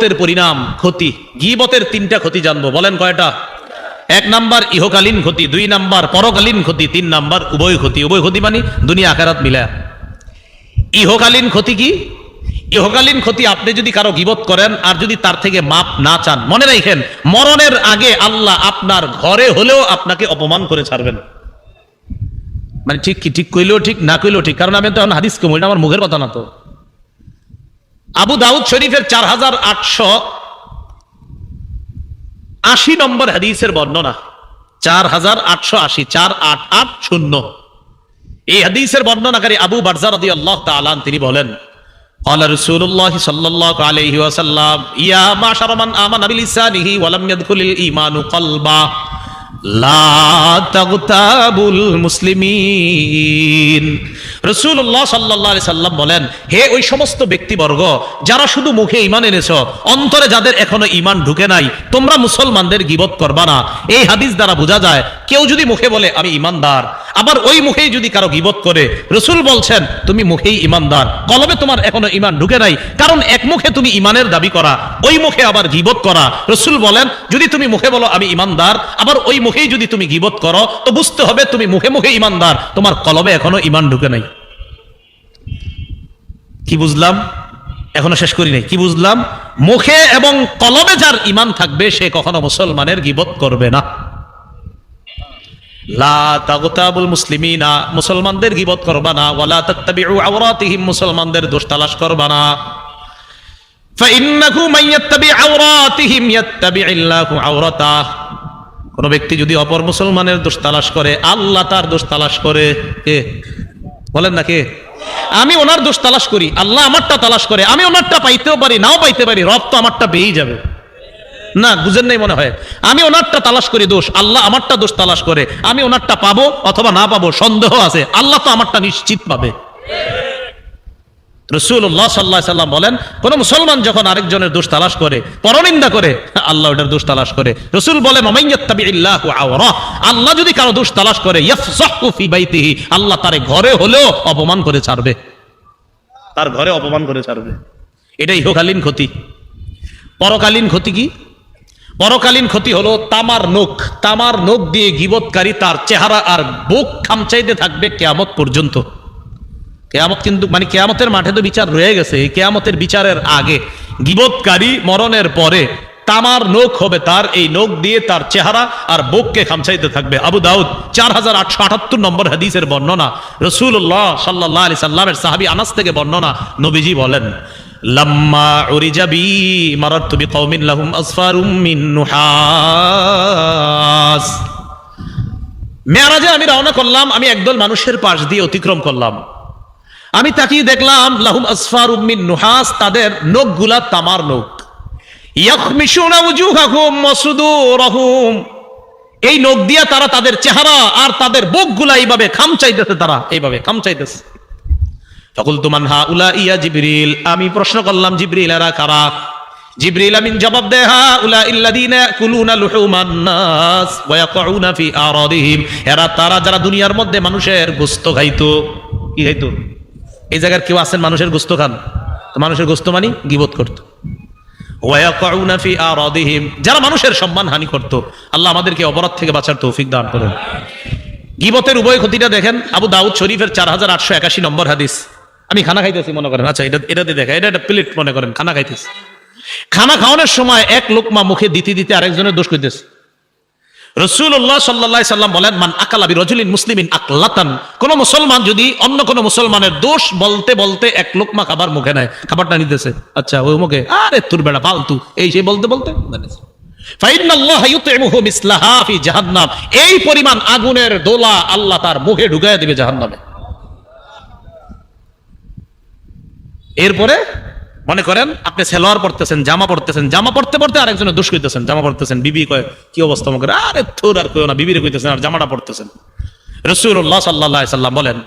গীবতের পরিণাম ক্ষতি। গীবতের তিনটা ক্ষতি জানবো, বলেন কয়টা? এক নাম্বার ইহকালীন ক্ষতি, দুই নাম্বার পরকালীন ক্ষতি, তিন নাম্বার উভয় ক্ষতি। উভয় ক্ষতি মানে দুনিয়া আখিরাত মিলা। ইহকালীন ক্ষতি কি? ইহকালীন ক্ষতি, আপনি যদি কারো গীবত করেন আর যদি তার থেকে মাপ না চান, মনে রাখেন মরণের আগে আল্লাহ আপনার ঘরে হলেও আপনাকে অপমান করে ছাড়বেন। মানে ঠিক কি? ঠিক কইলেও ঠিক, না কইলেও ঠিক, কারণ আমি তো এখন হাদিস কম, এটা আমার মুখের কথা না। তো আবু দাউদ শরীফের 4880 নম্বর হাদিসের বর্ণনা, 4880, 4880। এই হাদিসের বর্ণনাকারী আবু বারজা রাদিয়াল্লাহু তাআলা আনহু তিনি বলেন, قال رسول الله صلى الله عليه وسلم يا معشر من آمن بلسانه ولم يدخل الإيمان قلبا لا تغتابوا المسلمين। রাসূলুল্লাহ সাল্লাল্লাহু আলাইহি সাল্লাম বলেন, হে ওই সমস্ত ব্যক্তিবর্গ যারা শুধু মুখে ঈমান এনেছো, অন্তরে যাদের এখনো ঈমান ঢুকে নাই, তোমরা মুসলমানদের গীবত করবা না। এই হাদিস দ্বারা বোঝা যায় কেউ যদি মুখে বলে আমি ঈমানদার, আবার ওই মুখেই যদি কারো গীবত করে, রাসূল বলছেন তুমি মুখেই ঈমানদার, কলবে তোমার এখনো ঈমান ঢুকে নাই। কারণ এক মুখে তুমি ঈমানের দাবি করা, ওই মুখে আবার গীবত করা। রাসূল বলেন যদি তুমি মুখে বলো আমি ঈমানদার, আবার ওই মুখেই যদি তুমি গীবত করো, তো বুঝতে হবে তুমি মুখে মুখে ঈমানদার, তোমার কলবে এখনো ঈমান ঢুকে নাই। কি বুঝলাম? এখনো শেষ করি নাই। কি বুঝলাম? মুখে এবং কলবে যার ঈমান থাকবে সে কখনো মুসলমানের গীবত করবে না। লা তাগতাবুল মুসলিমিনা, মুসলমানদের গীবত করবা না। ওয়ালা তাত্তাবিউ আওরাতিহিম, মুসলমানদের দোষ তালাশ করবা না। ফাইন্নাহু মান ইয়াত্তাবি আওরাতিহিম ইয়াত্তাবিউল্লাহু আওরাতাহ, কোন ব্যক্তি যদি অপর মুসলমানের দোষ তালাশ করে, আল্লাহ তার দোষ তালাশ করে। কে বলেন না? কে? আমি ওনার দোষ তালাশ করি, আল্লাহ আমারটা তালাশ করে। আমি ওনারটা পাইতেও পারি, নাও পাইতে পারি, রব তো আমারটা পেয়েই যাবে। না, বুঝেন নাই মনে হয়। আমি ওনারটা তালাশ করি দোষ, আল্লাহ আমারটা দোষ তালাশ করে। আমি ওনারটা পাবো অথবা না পাবো সন্দেহ আছে, আল্লাহ তো আমারটা নিশ্চিত পাবে। রাসূলুল্লাহ সাল্লাল্লাহু আলাইহি সাল্লাম বলেন, কোন মুসলমান যখন আরেকজনের দোষ তালাশ করে, পরনিন্দা করে, আল্লাহ ওটার দোষ তালাশ করে। রাসূল বলেন মাইয়াত্তাবিল্লাহু আওরা, আল্লাহ যদি কারো দোষ তালাশ করে, ইয়াফযাহু ফি বাইতিহি, আল্লাহ তার ঘরে হলেও অপমান করে ছাড়বে, তার ঘরে অপমান করে ছাড়বে। এটা ইহকালীন ক্ষতি। পরকালীন ক্ষতি কি? পরকালীন ক্ষতি হলো তামার নখ। তামার নখ দিয়ে গীবতকারী তার চেহারা আর বুক খামচাইতে থাকবে কিয়ামত পর্যন্ত। কিয়ামত কিন্তু মানে কিয়ামতের মাঠে তো বিচার রয়ে গেছে, এই কিয়ামতের বিচারের আগে গীবতকারী মরণের পরে তামার নখ হবে তার, এই নখ দিয়ে তার চেহারা আর বুককে খামচাইতে থাকবে। আবু দাউদ 4878 নম্বর হাদিসের বর্ণনা, রাসূলুল্লাহ সাল্লাল্লাহু আলাইহি সাল্লামের সাহাবী আনাস থেকে বর্ণনা, নবীজি বলেন লাম্মা উরিজা বি মারারতু বিকওমিন লাহুম আসফারুম মিন নুহাস। মেরাজে আমি রওনা করলাম, আমি একদল মানুষের পাশ দিয়ে অতিক্রম করলাম। আমি তাকিয়ে দেখলাম লাহুম আসফারুম মিন নুহাস, তাদের নখগুলা তামার নখ। ইয়াখমিশুনা উজুহাহুম ওয়া সুদুরহুম, এই নখ দিয়া তারা তাদের চেহারা আর তাদের বুকগুলা এইভাবে খামচাইতেছে, তারা এইভাবে খামচাইতেছে। ফাকুলতু মান হাউলাই ইয়া জিবরিল, আমি প্রশ্ন করলাম জিবরিল এরা কারা? জিবরিল আমিন জবাব দেয় হাউলা ইল্লাযিনা ইয়াকুলুনা লুহুমান নাস ওয়া ইয়াকুনা ফি আরাদিহিম, এরা তারা যারা দুনিয়ার মধ্যে মানুষের গোশত খাইতো। কি খাইতো? এই জায়গার কেউ আছেন মানুষের গোশত খান? তো মানুষের গোশত মানে গীবত করতো। ওয়া ইয়াকুনা ফি আরাদিহিম, যারা মানুষের সম্মান হানি করতো। আল্লাহ আমাদেরকে অপরাধ থেকে বাঁচার তৌফিক দান করেন। গীবতের উভয় ক্ষতিটা দেখেন, আবু দাউদ শরীফের 4881 নম্বর হাদিস। আমি খানা খাইতেছি মনে করেন, আচ্ছা এটাতে দেখা, এটা একটা প্লেট মনে করেন, খানা খাইতেছি। খানা খাওয়ানোর সময় এক লোকমা মুখে দিতে দিতে আরেকজনের দোষ কইতেছে। রাসূলুল্লাহ সাল্লাল্লাহু আলাইহি সাল্লাম বলেন মান আকালা বিরাজুলিন মুসলিমিন আকলাতান, কোন মুসলমান যদি অন্য কোন মুসলমানের দোষ বলতে বলতে এক লোকমা খাবার মুখে নেয়, খাবারটা নিতেছে, আচ্ছা ওই মুখে আরে তোর বেড়া ফালতু এই সেই বলতে বলতে ফাইন্নাল্লাহা ইউতইমুহু মিসলাহা ফি জাহান্নাম, এই পরিমাণ আগুনের দোলা আল্লাহ তার মুখে ঢুকায় দিবে জাহান্নামে। এরপরে মনে করেন আপনি সেলোয়ার পড়তেছেন, জামা পড়তেছেন, জামা পড়তে পড়তে আরেকজনের দোষ কইতেছেন, জামা পড়তেছেন, বিবি কয় কি অবস্থা মনে করে, আরে তোর আর কইও না, বিবিরে কইতেছেন আর জামাটা পড়তেছেন। রাসূলুল্লাহ সাল্লাল্লাহু আলাইহি সাল্লাম বলেন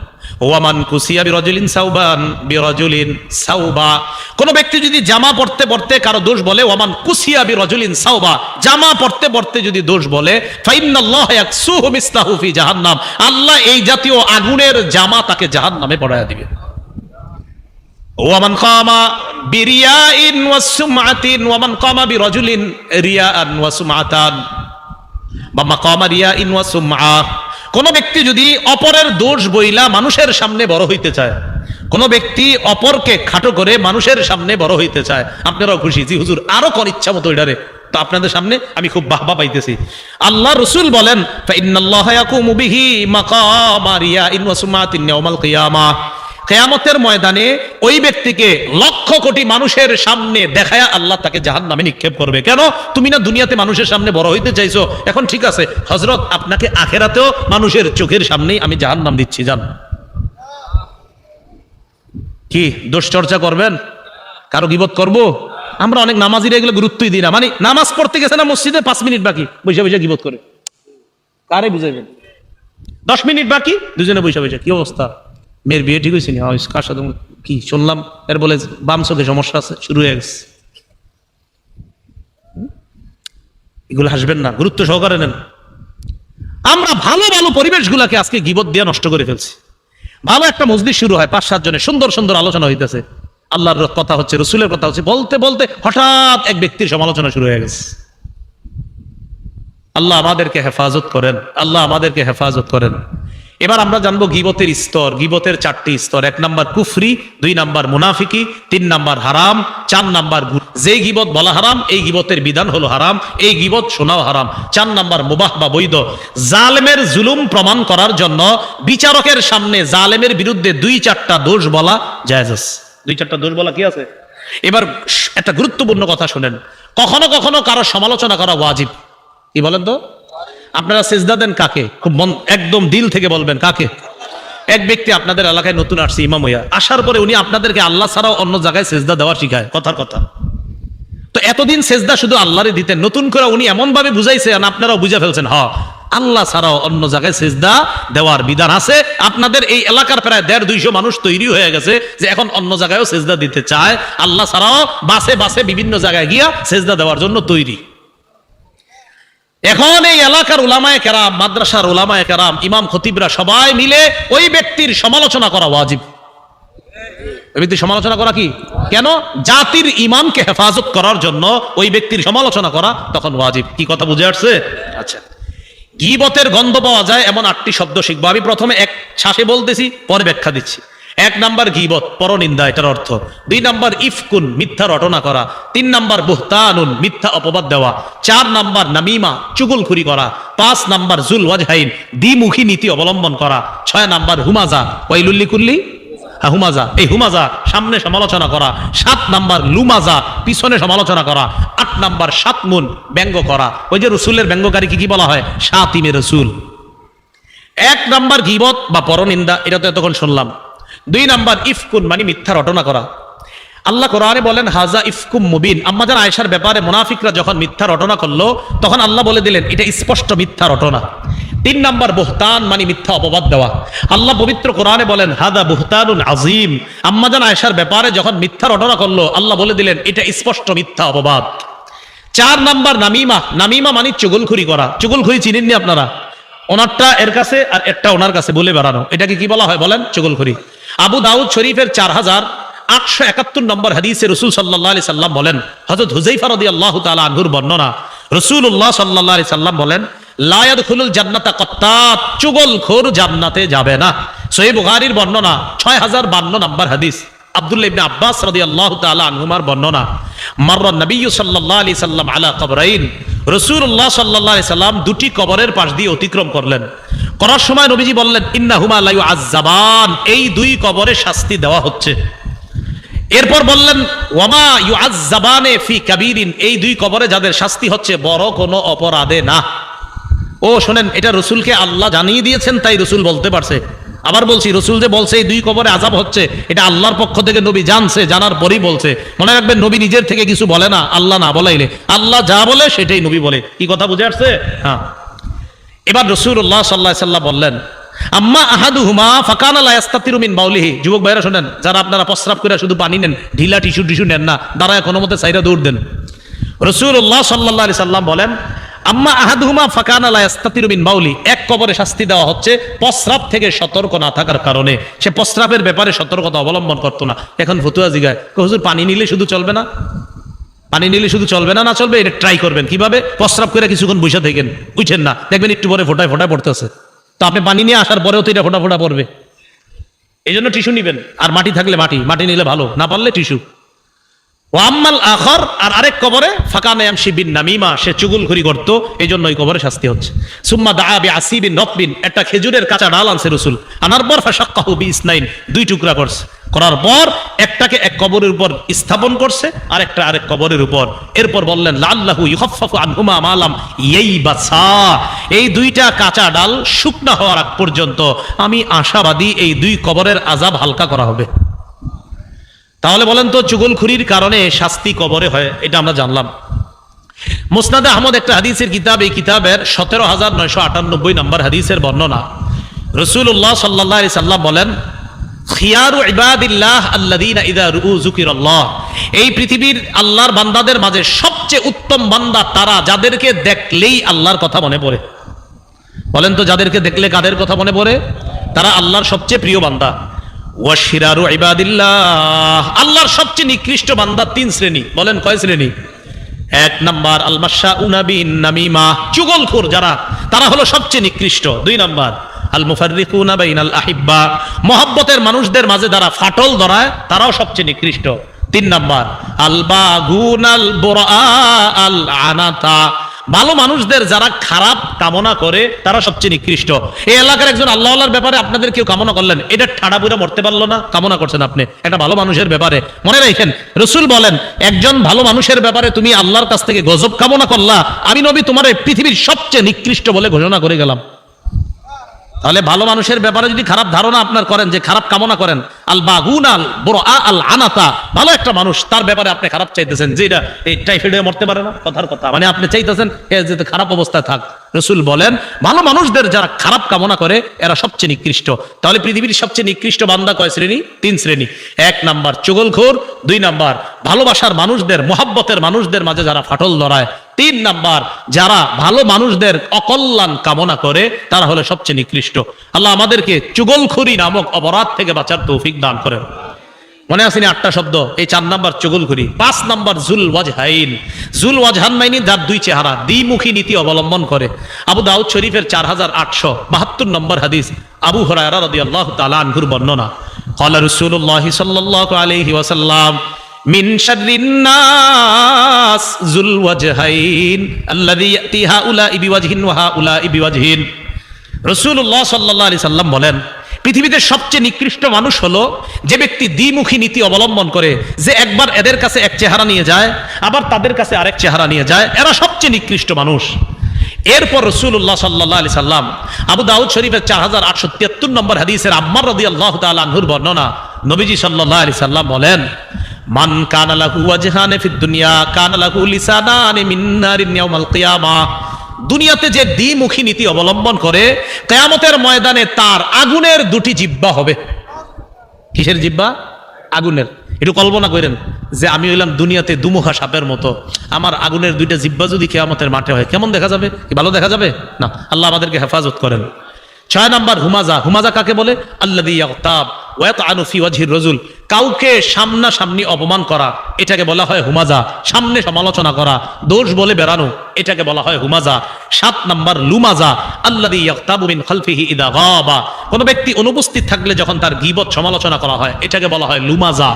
ওয়ামান কুসিয়া বিরাজুলিন সাওবান বিরাজুলিন সাওবা, কোন ব্যক্তি যদি জামা পড়তে পড়তে কারো দোষ বলে, ওয়ামান কুসিয়া বিরাজুলিন সাওবা, জামা পড়তে পড়তে যদি দোষ বলে, ফাইন্নাল্লাহ ইয়াকসুহু মিসলাহু ফি জাহান্নাম, আল্লাহ এই জাতীয় আগুনের জামা তাকে জাহান্নামে পড়ায়া দিবে। ওয়ামান কামা বিরিয়াইন ওয়া সুমআতিন ওয়ামান কামা বিরাজুলিন রিয়াআন ওয়া সুমআতান বা মাকামা রিয়াইন ওয়া সুমআ। কোন ব্যক্তি যদি অপরের দোষ বইলা মানুষের সামনে বড় হইতে চায়, কোন ব্যক্তি অপরকে খাটো করে মানুষের সামনে বড় হইতে চায়, আপনারাও খুশি, জি হুজুর আরো কোন ইচ্ছা মতো এটারে, তো আপনাদের সামনে আমি খুব বাহবা পাইতেছি। আল্লাহ রাসূল বলেন ফাইন্নাল্লাহা ইয়াকুমু বিহি মাকামা রিয়াইন ওয়া সুমআতিন ইয়াউমাল কিয়ামাহ, কিয়ামতের ময়দানে ওই ব্যক্তিকে লক্ষ কোটি মানুষের সামনে দেখায়া আল্লাহ তাকে জাহান্নামে নিক্ষেপ করবে। কেন? তুমি না দুনিয়াতে মানুষের সামনে বড় হইতে চাইছো, এখন ঠিক আছে হযরত আপনাকে আখিরাতেও মানুষের চোখের সামনেই আমি জাহান্নাম দিচ্ছি, জান। কি দোষ চর্চা করবেন? কারো গীবত করব? আমরা অনেক নামাজিরা এগুলো গুরুত্বই দিই না, মানে নামাজ পড়তে গেছে না মসজিদে 5 মিনিট বাকি, বসে বসে গীবত করে। কারে বুঝাইবেন? 10 মিনিট বাকি, দুজনে বসে বসে। কি অবস্থা? মেয়ের বিয়ে ঠিক হয়েছে না? কার সাথে কি শুনলাম এর বলে বাম চোখে সমস্যা আছে, শুরু হয়ে গেছে। এগুলো হাসবেন না, গুরুত্ব সহকারে নেন। আমরা ভালো ভালো পরিবেশগুলাকে আজকে গীবত দিয়ে নষ্ট করে ফেলছি। ভালো একটা মজলিস শুরু হয়, 5-7 জনের সুন্দর সুন্দর আলোচনা হইতেছে, আল্লাহর কথা হচ্ছে, রসুলের কথা হচ্ছে, বলতে বলতে হঠাৎ এক ব্যক্তির সমালোচনা শুরু হয়ে গেছে। আল্লাহ আমাদেরকে হেফাজত করেন, আল্লাহ আমাদেরকে হেফাজত করেন। এবার আমরা জানবো গীবতের স্তর। গীবতের 4টি স্তর। 1 নাম্বার কুফরি, 2 নাম্বার মুনাফিকি, 3 নাম্বার হারাম, 4 নাম্বার যে গীবত বলা হারাম এই গীবতের বিধান হলো হারাম, এই গীবত শোনাও হারাম। 4 নাম্বার মুবাহ বা বৈধ। জালেমের জুলুম প্রমাণ করার জন্য বিচারকের সামনে জালেমের বিরুদ্ধে 2-4টা দোষ বলা জায়েজ আছে। 2-4টা দোষ বলা কি আছে? এবার একটা গুরুত্বপূর্ণ কথা শুনেন, কখনো কখনো কারো সমালোচনা করা ওয়াজিব। কি বলেন তো? আপনারা সেজদা দেন কাকে? খুব একদম দিল থেকে বলবেন কাকে? এক ব্যক্তি আপনাদের এলাকায় নতুন আসছে, ইমাম হইয়া আসার পরে উনি আপনাদেরকে আল্লাহ ছাড়াও অন্য জায়গায় সেজদা দেওয়া শিখায়, কথার কথা। তো এতদিন সেজদা শুধু আল্লাহরই দিতেন, নতুন করে উনি এমন ভাবে বুঝাইছেন আপনারাও বুঝে ফেলছেন, হ আল্লাহ ছাড়াও অন্য জায়গায় সেজদা দেওয়ার বিধান আছে। আপনাদের এই এলাকার প্রায় 150-200 মানুষ তৈরি হয়ে গেছে যে এখন অন্য জায়গায়ও সেজদা দিতে চায়, আল্লাহ ছাড়াও বাসে বাসে বিভিন্ন জায়গায় গিয়া সেজদা দেওয়ার জন্য তৈরি। এখন এই এলাকার উলামায়ে কেরাম, মাদ্রাসার উলামায়ে কেরাম, ইমাম খতিবরা সবাই মিলে ওই ব্যক্তির সমালোচনা করা ওয়াজিব। ওই ব্যক্তির সমালোচনা করা কি? কেন? জাতির ইমানকে হেফাজত করার জন্য ওই ব্যক্তির সমালোচনা করা তখন ওয়াজিব। কি কথা বুঝে আসছে? আচ্ছা, গীবতের গন্ধ পাওয়া যায় এমন 8টি শব্দ শিখবো। আমি প্রথমে এক শ্বাসে বলতেছি, পরে ব্যাখ্যা দিচ্ছি। 1 নাম্বার গীবত, পরনিন্দা, এটার অর্থ। 2 নাম্বার ইফকুন, মিথ্যা রটনা করা। 3 নাম্বার বুহতানুন, মিথ্যা অপবাদ দেওয়া। 4 নাম্বার নামিমা, চুগলখুরি করা। 5 নাম্বার জুল ওয়াজহাইন, দ্বিমুখী নীতি অবলম্বন করা। 6 নাম্বার হুমাজা, ওয়াইলুল্লি কুল্লি হুমাজা, এই হুমাজা সামনে সমালোচনা করা। 7 নাম্বার লুমাজা, পিছনে সমালোচনা করা। 8 নাম্বার শাতমুন, ব্যঙ্গ করা। ওই যে রসুলের ব্যঙ্গকারী কি বলা হয়? শাতিমে রসুল। 1 নাম্বার গীবত বা পরনিন্দা, এটা তো এতক্ষণ শুনলাম। 2 নাম্বার ইফকুন, মানে মিথ্যা রটনা করা। আল্লাহ কোরআনে বলেন হাজা ইফকুম মুবিন। আম্মাজান আয়েশার ব্যাপারে মুনাফিকরা যখন মিথ্যা রটনা করলো তখন আল্লাহ বলে দিলেন এটা স্পষ্ট মিথ্যা রটনা। 3 নাম্বার বুহতান, মানে মিথ্যা অপবাদ দেওয়া। আল্লাহ পবিত্র কোরআনে বলেন হাদা বুহতানুন আজিম। আম্মাজান আয়েশার ব্যাপারে যখন মিথ্যা রটনা করলো আল্লাহ বলে দিলেন এটা স্পষ্ট মিথ্যা অপবাদ। 4 নাম্বার নামিমা, নামিমা মানে চুগলখুরি করা। চুগলখুরি চিনেননি আপনারা? ওনারটা এর কাছে আর একটা ওনার কাছে বলে বেড়ানো, এটাকে কি বলা হয় বলেন? চুগলখুরি। আবু দাউদ শরীফের 4871 নম্বর হাদিসে রাসূল সাল্লাল্লাহু আলাইহি সাল্লাম বলেন, হযরত হুযায়ফা রাদিয়াল্লাহু তাআলা আনহুর বর্ণনা, রাসূলুল্লাহ সাল্লাল্লাহু আলাইহি সাল্লাম বলেন লা ইয়াদখুলুল জান্নাতা কাত্তাত, চুগলখোর জান্নাতে যাবে না। সহিহ বুখারীর বর্ণনা 6052 নম্বর হাদিস। আব্দুল্লাহ ইবনে আব্বাস রাদিয়াল্লাহু তাআলা আনহুমার বর্ণনা, মাররা নবী সাল্লাল্লাহু আলাইহি সাল্লাম আলা কবরাইন, রাসূলুল্লাহ সাল্লাল্লাহু আলাইহি সাল্লাম 2টি কবরের পাশ দিয়ে অতিক্রম করলেন। করার সময় নবীজি বললেন ইন্নাহুমা লা ইউআজ্জাবান, এই 2 কবরে শাস্তি দেওয়া হচ্ছে। এরপর বললেন ওয়ামা ইউআজ্জাবানে ফি কাবীরিন, এই 2 কবরে যাদের শাস্তি হচ্ছে বড় কোনো অপরাধে না। ও শোনেন, এটা রসুলকে আল্লাহ জানিয়ে দিয়েছেন তাই রসুল বলতে পারছে। আবার বলছি, রসুল যে বলছে এই 2 কবরে আযাব হচ্ছে, এটা আল্লাহর পক্ষ থেকে নবী জানছে, জানার পরেই বলছে। মনে রাখবেন, নবী নিজের থেকে কিছু বলে না, আল্লাহ না বলাইলে। আল্লাহ যা বলে সেটাই নবী বলে। কি কথা বুঝে আসছে? হ্যাঁ। এবার রাসূলুল্লাহ সাল্লাল্লাহু আলাইহি সাল্লাম বললেন আম্মা আহাদুহুমা ফাকানা লা ইস্তাতিরু মিন বাউলিহি। যুবক ভাইরা শোনেন, যারা আপনারা প্রস্রাব করে শুধু পানি নেন, ঢিলা টিস্যু নেন না, দাঁড়ায় কোনো মতে সাইরা দৌড় দেন। রাসূলুল্লাহ সাল্লাল্লাহু আলাইহি সাল্লাম বলেন আম্মা আহাদুহুমা ফাকানা লা ইস্তাতিরু মিন বাউলি, এক কবরে শাস্তি দেওয়া হচ্ছে প্রস্রাব থেকে সতর্ক না থাকার কারণে। সে প্রস্রাবের ব্যাপারে সতর্কতা অবলম্বন করতো না। এখন ফতুয়া জিগায়, হুজুর পানি নিলে শুধু চলবে না? পানি নিলে শুধু চলবে না? না চলবে, এটা ট্রাই করবেন। কিভাবে? প্রস্রাব করে কিছুক্ষণ বসে থাকেন, উঠেন না, দেখবেন একটু পরে ফোটায় ফোটায় পড়তেছে। তো আপনি পানি নিয়ে আসার পরেও তো এটা ফোটা ফোটা পড়বে। এই জন্য টিস্যু নিবেন, আর মাটি থাকলে মাটি নিলে ভালো, না পারলে টিস্যু। ও আম্মাল আখর, আর আরেক কবরে ফাকানা ইয়ামশি বিন নামিমা, সে চুগলখড়ি করত, এই জন্য ওই কবরে শাস্তি হচ্ছে। সুম্মা দাআ বিআসিবিন নতবিন, একটা খেজুরের কাঁচা ডাল আনছে রাসূল, আনার পর ফাশাক্কাহু বিইসনাইন, দুই টুকরা করছে, করার পর একটাকে এক কবরের উপর স্থাপন করছে, আর একটা আরেক কবরের উপর। এরপর বললেন লাআল্লাহু ইউখাফফাফু আনহুমা মালাম ইয়াইবাসা, এই দুইটা কাঁচা ডাল শুকনা হওয়ার আগ পর্যন্ত আমি আশাবাদী এই দুই কবরের আযাব হালকা করা হবে। তাহলে বলেন তো, চুগলখুরির কারণে শাস্তি কবরে হয়, এটা আমরা জানলাম। মুসনাদে আহমদ একটা হাদিসের কিতাব, এই কিতাবের 17,998 নম্বর হাদিসের বর্ণনা। রাসূলুল্লাহ সাল্লাল্লাহু আলাইহি সাল্লাম বলেন, খিয়ারু ইবাদিল্লাহ আল্লাযীনা ইযা রুউ যুকিরাল্লাহ, এই পৃথিবীর আল্লাহর বান্দাদের মাঝে সবচেয়ে উত্তম বান্দা তারা যাদেরকে দেখলেই আল্লাহর কথা মনে পড়ে। বলেন তো, যাদেরকে দেখলে কাদের কথা মনে পড়ে? তারা আল্লাহর সবচেয়ে প্রিয় বান্দা। ওয়াশিরারু ইবাদিল্লাহ, আল্লাহর সবচেয়ে নিকৃষ্ট বান্দা তিন শ্রেণী। বলেন কয় শ্রেণী? এক নাম্বার আল মাশাউনা বিন নামিমা, চুগলখোর যারা, তারা হলো সবচেয়ে নিকৃষ্ট। দুই নাম্বার আল মুফাররিকুনা বাইনাল আহিব্বা, মহব্বতের মানুষদের মাঝে যারা ফাটল ধরায়, তারাও সবচেয়ে নিকৃষ্ট। তিন নাম্বার আল বাগুনাল বুরা আল আনাতা, ভালো মানুষদের যারা খারাপ কামনা করে তারা সবচেয়ে নিকৃষ্ট। এই এলাকার একজন আল্লাহর ব্যাপারে আপনাদের কেউ কামনা করলেন, এটা ঠাড়া বুড়া মরতে পারলো না, কামনা করছেন আপনি একটা ভালো মানুষের ব্যাপারে। মনে রাখেন, রাসূল বলেন, একজন ভালো মানুষের ব্যাপারে তুমি আল্লাহর কাছ থেকে গজব কামনা করলা, আমি নবী তোমার পৃথিবীর সবচেয়ে নিকৃষ্ট বলে ঘোষণা করে গেলাম। তাহলে ভালো মানুষের ব্যাপারে যদি খারাপ ধারণা আপনার করেন, যে খারাপ কামনা করেন, আল বাগুন আল বুরা আল আনাতা, ভালো একটা মানুষ, তার ব্যাপারে আপনি খারাপ চাইতেছেন, যে এটা এই টাইফয়েডে মরতে পারে না, কথার কথা, মানে আপনি চাইতেছেন যে খারাপ অবস্থায় থাক। রাসূল বলেন, ভালো মানুষদের যারা খারাপ কামনা করে এরা সবচেয়ে নিকৃষ্ট। তাহলে পৃথিবীর সবচেয়ে নিকৃষ্ট বান্দা কয় শ্রেণী? তিন শ্রেণী। এক নাম্বার চুগলখোর, দুই নাম্বার ভালোবাসার মানুষদের, মহব্বতের মানুষদের মাঝে যারা ফাটল ধরায়, তিন নাম্বার যারা ভালো মানুষদের অকল্যাণ কামনা করে, তারা হলো সবচেয়ে নিকৃষ্ট। আল্লাহ আমাদেরকে চুগলখুরি নামক অপরাধ থেকে বাঁচার তৌফিক দান করেন। মনে আসেনি 8টা শব্দ? এই 4 নাম্বার চুগলখুরি। 5 নাম্বার জুল ওয়াজহাইন, জুল ওয়াজহান মাইনি যার দুই চেহারা, দ্বিমুখী নীতি অবলম্বন করে। আবু দাউদ শরীফের 4872 নম্বর হাদিস, আবু হুরায়রা রাদিয়াল্লাহু তাআলা আনহুর বর্ণনা, ক্বালা রাসূলুল্লাহ সাল্লাল্লাহু আলাইহি ওয়াসাল্লাম, মিন শাররিন নাস জুল ওয়াজহাইন আল্লাযী ইয়াতি হাউলা'i বিওয়াজহিন ওয়া হাউলা'i বিওয়াজহিন। রাসূলুল্লাহ সাল্লাল্লাহু আলাইহি সাল্লাম বলেন, পৃথিবীতে সবচেয়ে নিকৃষ্ট মানুষ হলো যে ব্যক্তি দ্বিমুখী নীতি অবলম্বন করে, যে একবার এদের কাছে এক চেহারা নিয়ে যায়, আবার তাদের কাছে আরেক চেহারা নিয়ে যায়, এরা সবচেয়ে নিকৃষ্ট মানুষ। এরপর রাসূলুল্লাহ সাল্লাল্লাহু আলাইহি সাল্লাম আবু দাউদ শরীফের 4873 নম্বর হাদিসের আম্মার রাদিয়াল্লাহু তাআলা আনহুর বর্ণনা, নবীজি সাল্লাল্লাহু আলাইহি সাল্লাম বলেন, মান কানা লাহু ওয়াজহানে ফিদ দুনিয়া কানা লাহু লিসানানি মিন নারিন ইয়াউমাল কিয়ামা, দুনিয়াতে যে দ্বিমুখী নীতি অবলম্বন করে, কিয়ামতের ময়দানে তার আগুনের দুটি জিহ্বা হবে। কিসের জিহ্বা? আগুনের। একটু কল্পনা করেন যে আমি হইলাম দুনিয়াতে দুমুখা সাপের মতো, আমার আগুনের দুইটা জিহ্বা যদি কিয়ামতের মাঠে হয়, কেমন দেখা যাবে? কি ভালো দেখা যাবে? না, আল্লাহ আমাদেরকে হেফাজত করেন। 6 নাম্বার হুমাজা। হুমাজা কাকে বলে? আল্লাযী ইয়াগতাব ওয়া ইয়াতআনু ফি ওয়াজহির রাজুল, কাউকে সামনাসামনি অপমান করা, এটাকে বলা হয় হুমাজা। সামনে সমালোচনা করা, দোষ বলে বেরানো, এটাকে বলা হয় হুমাজা। 7 নাম্বার লুমাজা। আল্লাযী ইয়াগতাবু মিন খালফিহি ইযা গাবা, কোন ব্যক্তি অনুপস্থিত থাকলে যখন তার গীবত সমালোচনা করা হয়, এটাকে বলা হয় লুমাজা।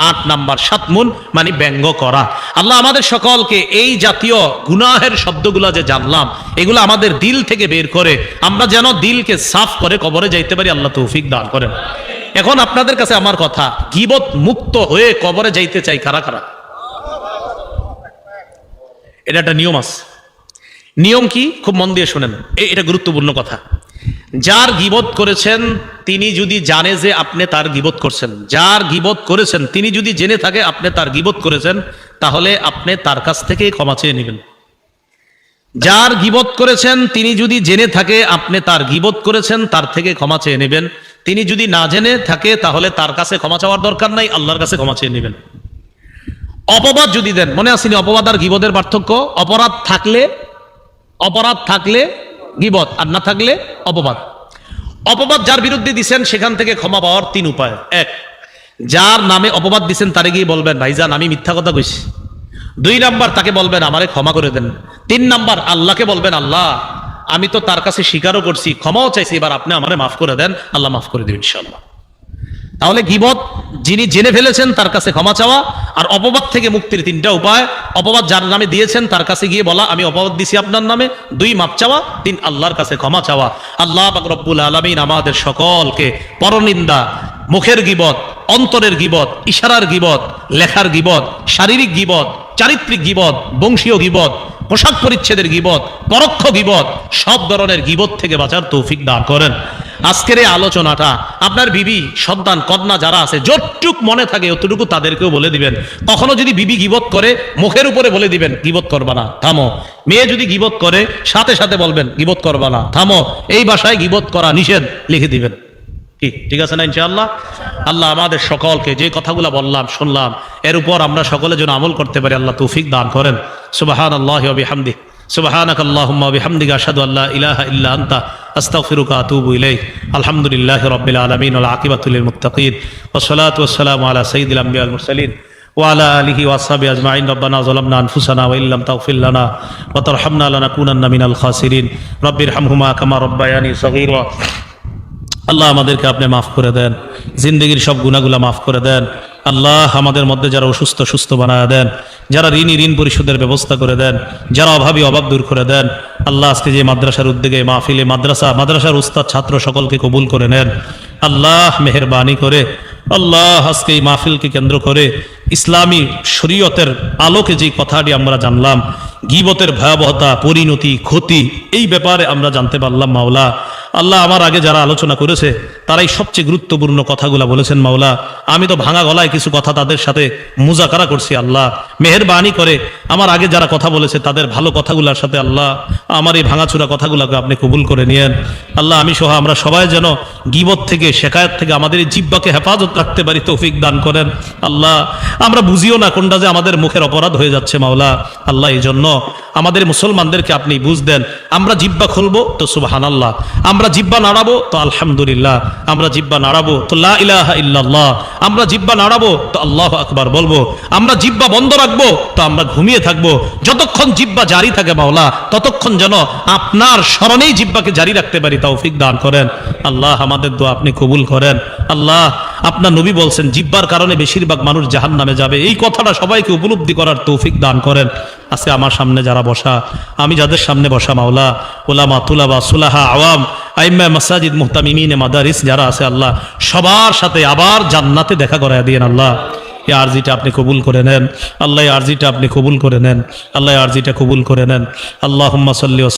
8 নাম্বার শাতমুন, মানে ব্যঙ্গ করা। আল্লাহ আমাদের সকলকে এই জাতীয় গুনাহের শব্দগুলো যে জানলাম, এগুলো আমাদের দিল থেকে বের করে আমরা যেন দিলকে সাফ করে কবরে যাইতে পারি, আল্লাহ তৌফিক দান করেন। এখন আপনাদের কাছে আমার কথা, গীবত মুক্ত হয়ে কবরে যাইতে চাই কারা কারা? এটা একটা নিয়ম আছে। নিয়ম কি? খুব মন দিয়ে শুনেন, এটা গুরুত্বপূর্ণ কথা। যার গীবত করেছেন তিনি যদি জানে যে আপনি তার গীবত করছেন, যার গীবত করেছেন তিনি যদি জেনে থাকে আপনি তার গীবত করেছেন, তাহলে আপনি তার কাছ থেকে ক্ষমা চেয়ে নেবেন। যার গীবত করেছেন তিনি যদি জেনে থাকে আপনি তার গীবত করেছেন, তার থেকে ক্ষমা চেয়ে নেবেন। তিনি যদি না জেনে থাকে তাহলে তার কাছে ক্ষমা চাওয়ার দরকার নাই, আল্লাহর কাছে ক্ষমা চেয়ে নেবেন। অপবাদ যদি দেন, মনে আসেনি অপবাদ আর গীবতের পার্থক্য? অপরাধ থাকলে অপরাধ থাকলে গীবত, আর না থাকলে অপবাদ। অপবাদ যার বিরুদ্ধে দিছেন সেখান থেকে ক্ষমা পাওয়ার 3 উপায়। এক, যার নামে অপবাদ দিছেন তারে গিয়ে বলবেন ভাইজান আমি মিথ্যা কথা কইছি। 2 নাম্বার তাকে বলবেন আমারে ক্ষমা করে দেন। 3 নাম্বার আল্লাহকে বলবেন আল্লাহ আমি তো তার কাছে স্বীকারও করছি, ক্ষমাও চাইছি, এবার আপনি আমারে মাফ করে দেন, আল্লাহ মাফ করে দিবেন ইনশাআল্লাহ। তাহলে গীবত যিনি জেনে ফেলেছেন তার কাছে ক্ষমা চাওয়া, আর অপবাদ থেকে মুক্তির 3টা উপায়। অপবাদ যার নামে দিয়েছেন তার কাছে গিয়ে বলা আমি অপবাদ দিছি আপনার নামে, 2 মাফ চাওয়া, 3 আল্লাহর কাছে ক্ষমা চাওয়া। আল্লাহ পাক রব্বুল আলামিন আমাদের সকলকে পরনিন্দা, মুখের গীবত, অন্তরের গীবত, ইশারার গীবত, লেখার গীবত, শারীরিক গীবত, চারিত্রিক গীবত, বংশীয় গীবত, পোশাক পরিচ্ছেদের গীবত, পরোক্ষ গীবত, সব ধরনের গীবত থেকে বাঁচার তৌফিক দান করেন। আজকের এই আলোচনাটা আপনার বিবি, সন্তান, কন্যা যারা আছে যতটুক মনে থাকে অতটুকু তাদেরকেও বলে দিবেন। কখনো যদি বিবি গীবত করে মুখের উপরে বলে দিবেন গীবত করবা না, থামো। মেয়ে যদি গীবত করে সাথে সাথে বলবেন গীবত করবা না, থামো। এই ভাষায় গীবত করা নিষেধ লিখে দিবেন। ঠিক আছে না ইনশাআল্লাহ? আল্লাহ আমাদের সকলকে যে কথাগুলো বললাম শুনলাম এর উপর আমরা সকলে যেন আমল করতে পারি আল্লাহ তৌফিক দান করেন। সুবহানাল্লাহি ওয়া বিহামদিহি, সুবহানাকাল্লাহুম্মা ওয়া বিহামদিকা আশহাদু আল্লা ইলাহা ইল্লা আনতা আস্তাগফিরুকা ওয়া আতুবু ইলাইক। আলহামদুলিল্লাহি রাব্বিল আলামিন ওয়াল আকিবাতু লিল মুত্তাকিন ওয়াস সালাতু ওয়াস সালামু আলা সাইয়্যিদিল আমবিয়া ওয়াল মুরসালিন ওয়া আলা আলিহি ওয়া আসহাবিহি আজমাইন। রব্বানা যালামনা আনফুসানা ওয়া ইল্লাম তাগফির লানা ওয়া তারহামনা লানাকুনান্না মিনাল খাসিরিন। রাব্বিরহামহুমা কামা রাব্বায়ানি সগীরা। আল্লাহ আমাদেরকে আপনি মাফ করে দেন, জিন্দগির সব গুনাহগুলো মাফ করে দেন। আল্লাহ আমাদের মধ্যে যারা অসুস্থ সুস্থ বানায় দেন, যারা ঋণী ঋণ পরিশোধের ব্যবস্থা করে দেন, যারা অভাবী অভাব দূর করে দেন। আল্লাহ আজকে যে মাদ্রাসার উদ্যোগে মাহফিলে মাদ্রাসার উস্তাদ ছাত্র সকলকে কবুল করে নেন। আল্লাহ মেহেরবানি করে আল্লাহ আজকে এই মাহফিলকে কেন্দ্র করে ইসলামী শরীয়তের আলোকে যে কথাটি আমরা জানলাম, গীবতের ভয়াবহতা, পরিণতি, ক্ষতি, এই ব্যাপারে আমরা জানতে পারলাম মাওলা। আল্লাহ আমার আগে যারা আলোচনা করেছে তারাই সবচেয়ে গুরুত্বপূর্ণ কথাগুলো বলেছেন মাওলা। আমি তো ভাঙা গলায় কিছু কথা তাদের সাথে মুজাকারা করছি। আল্লাহ মেহেরবানি করে আমার আগে যারা কথা বলেছে তাদের ভালো কথাগুলোর সাথে আল্লাহ আমার এই ভাঙাচুরা কথাগুলোকে আপনি কবুল করে নিয়েন। আল্লাহ আমি সহ আমরা সবাই যেন গীবত থেকে, শেকায়ত থেকে আমাদের এই জিহ্বাকে হেফাজত রাখতে পারি, তৌফিক দান করেন। আল্লাহ আমরা বুঝিও না কোনটা যে আমাদের মুখের অপরাধ হয়ে যাচ্ছে মাওলা। আল্লাহ এই জন্য আমাদের মুসলমানদেরকে আপনি বুঝ দেন। আমরা জিহ্বা খুলবো তো সুবহানাল্লাহ, আমরা জিহ্বা নাড়াবো তো আলহামদুলিল্লাহ, আমরা জিহ্বা নাড়াবো তো লা ইলাহা ইল্লাল্লাহ, আমরা জিহ্বা নাড়াবো তো আল্লাহু আকবার বলবো, আমরা জিহ্বা বন্ধ রাখবো তো আমরা ঘুমিয়ে থাকবো। যতক্ষণ জিহ্বা জারি থাকে মাওলা ততক্ষণ যেন আপনার স্মরণেই জিহ্বাকে জারি রাখতে পারি, তৌফিক দান করেন। আল্লাহ আমাদের দোয়া আপনি কবুল করেন। আল্লাহ আপনার নবী বলছেন জিহ্বার কারণে বেশিরভাগ মানুষ জাহান্নামে যাবে, এই কথাটা সবাইকে উপলব্ধি করার তৌফিক দান করেন। আজকে আমার সামনে যারা বসা, আমি যাদের সামনে বসা মাওলা, উলামা, তুলাবা, সুলাহা, আওয়াম, আইম্মা মাসাজিদ, মুহতামিমিনে মাদারিস যারা আছে আল্লাহ সবার সাথে আবার জান্নাতে দেখা করায় দিয়েন। আল্লাহ এই আরজিটা আপনি কবুল করে নেন। আল্লাহ এই আরজিটা আপনি কবুল করে নেন। আল্লাহ এই আরজিটা কবুল করে নেন। আল্লাহুম্মা সাল্লি